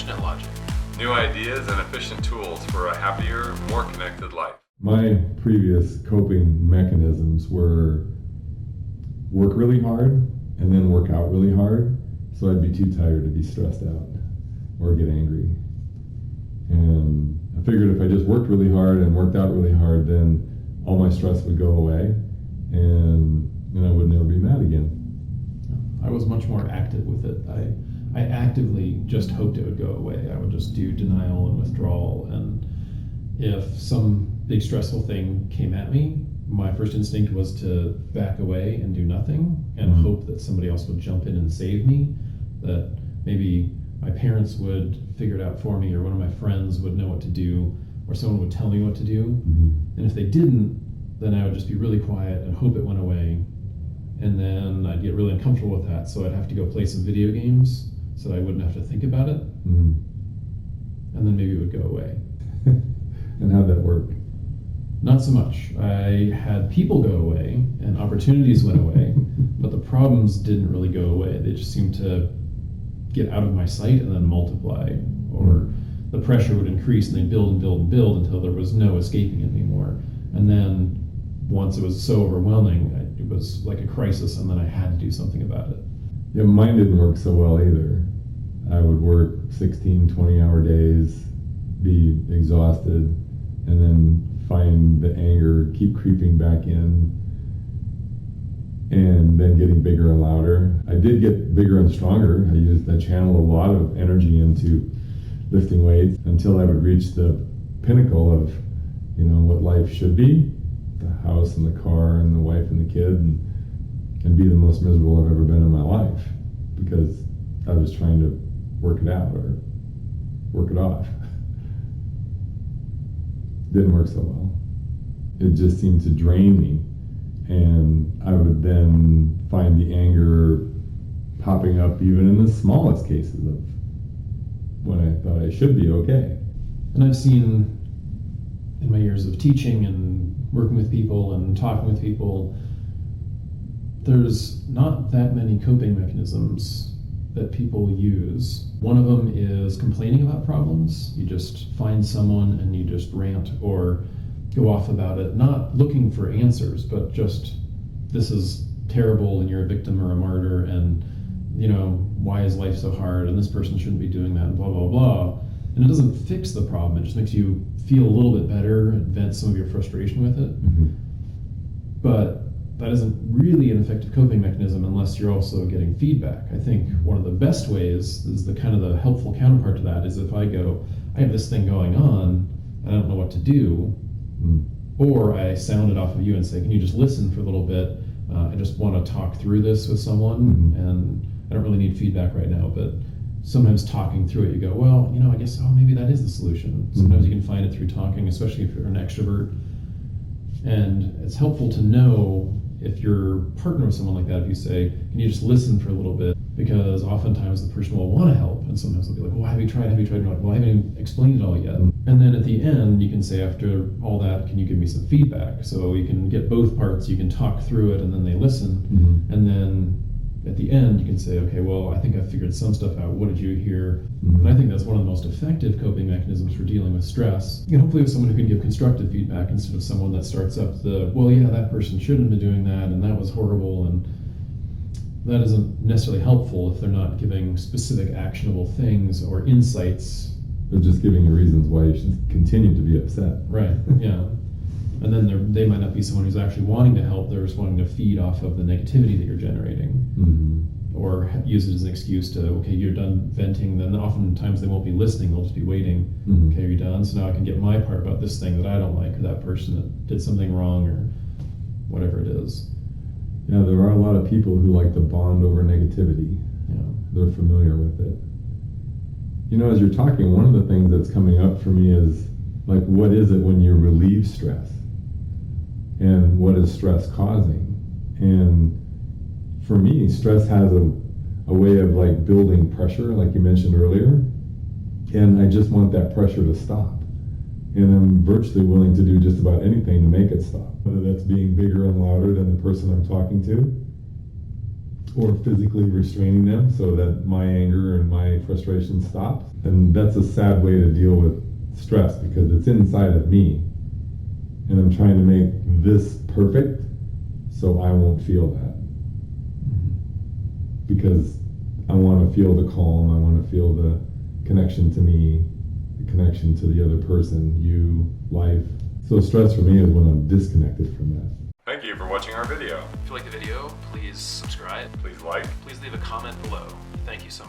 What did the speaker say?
passionate logic. New ideas and efficient tools for a happier, more connected life. My previous coping mechanisms were work really hard and then work out really hard, so I'd be too tired to be stressed out or get angry. And I figured if I just worked really hard and worked out really hard, then all my stress would go away and I would never be mad again. I was much more active with it. I actively just hoped it would go away. I would just do denial and withdrawal, and if some big stressful thing came at me, my first instinct was to back away and do nothing and hope that somebody else would jump in and save me, that maybe my parents would figure it out for me, or one of my friends would know what to do, or someone would tell me what to do. And if they didn't, then I would just be really quiet and hope it went away. And then I'd get really uncomfortable with that, so I'd have to go play some video games so that I wouldn't have to think about it. And then maybe it would go away. And how'd that work? Not so much. I had people go away and opportunities went away, but the problems didn't really go away. They just seemed to get out of my sight and then multiply, or the pressure would increase and they'd build and build and build until there was no escaping it anymore. And then once it was so overwhelming, it was like a crisis, and then I had to do something about it. Yeah, mine didn't work so well either. I would work 16, 20-hour days, be exhausted, and then find the anger keep creeping back in, and then getting bigger and louder. I did get bigger and stronger. I channeled a lot of energy into lifting weights until I would reach the pinnacle of, what life should be, the house and the car and the wife and the kid, and be the most miserable I've ever been in my life, because I was trying to work it out or work it off. Didn't work so well. It just seemed to drain me, and I would then find the anger popping up even in the smallest cases of when I thought I should be okay. And I've seen in my years of teaching and working with people and talking with people, there's not that many coping mechanisms that people use. One of them is complaining about problems. You just find someone and you just rant or go off about it, not looking for answers, but just, this is terrible and you're a victim or a martyr, and why is life so hard, and this person shouldn't be doing that, and blah, blah, blah. And it doesn't fix the problem, it just makes you feel a little bit better and vent some of your frustration with it. But that isn't really an effective coping mechanism unless you're also getting feedback. I think one of the best ways is the helpful counterpart to that is if I go, I have this thing going on, and I don't know what to do, or I sound it off of you and say, can you just listen for a little bit? I just want to talk through this with someone, and I don't really need feedback right now, but sometimes talking through it, you go, well, I guess, maybe that is the solution. Sometimes you can find it through talking, especially if you're an extrovert. And it's helpful to know if you're partner with someone like that, if you say, can you just listen for a little bit? Because oftentimes the person will want to help, and sometimes they'll be like, well, have you tried? And you're like, well, I haven't even explained it all yet. And then at the end, you can say, after all that, can you give me some feedback? So you can get both parts, you can talk through it, and then they listen. And then at the end, you can say, okay, well, I think I figured some stuff out. What did you hear? And I think that's one of the most effective coping mechanisms for dealing with stress. And hopefully with someone who can give constructive feedback instead of someone that starts up well, yeah, that person shouldn't have been doing that, and that was horrible, and that isn't necessarily helpful if they're not giving specific actionable things or insights. They're just giving you reasons why you should continue to be upset. Right, yeah. And then they might not be someone who's actually wanting to help, they're just wanting to feed off of the negativity that you're generating. Or use it as an excuse to, okay, you're done venting, then oftentimes they won't be listening, they'll just be waiting. Okay, are you done? So now I can get my part about this thing that I don't like, or that person that did something wrong, or whatever it is. Yeah, there are a lot of people who like to bond over negativity. Yeah. They're familiar with it. As you're talking, one of the things that's coming up for me is, like, what is it when you relieve stress? And what is stress causing? And for me, stress has a way of building pressure, like you mentioned earlier, and I just want that pressure to stop. And I'm virtually willing to do just about anything to make it stop, whether that's being bigger and louder than the person I'm talking to, or physically restraining them so that my anger and my frustration stops. And that's a sad way to deal with stress because it's inside of me. And I'm trying to make this perfect so I won't feel that. Because I want to feel the calm, I want to feel the connection to me, the connection to the other person, you, life. So stress for me is when I'm disconnected from that. Thank you for watching our video. If you like the video, please subscribe. Please like. Please leave a comment below. Thank you so much.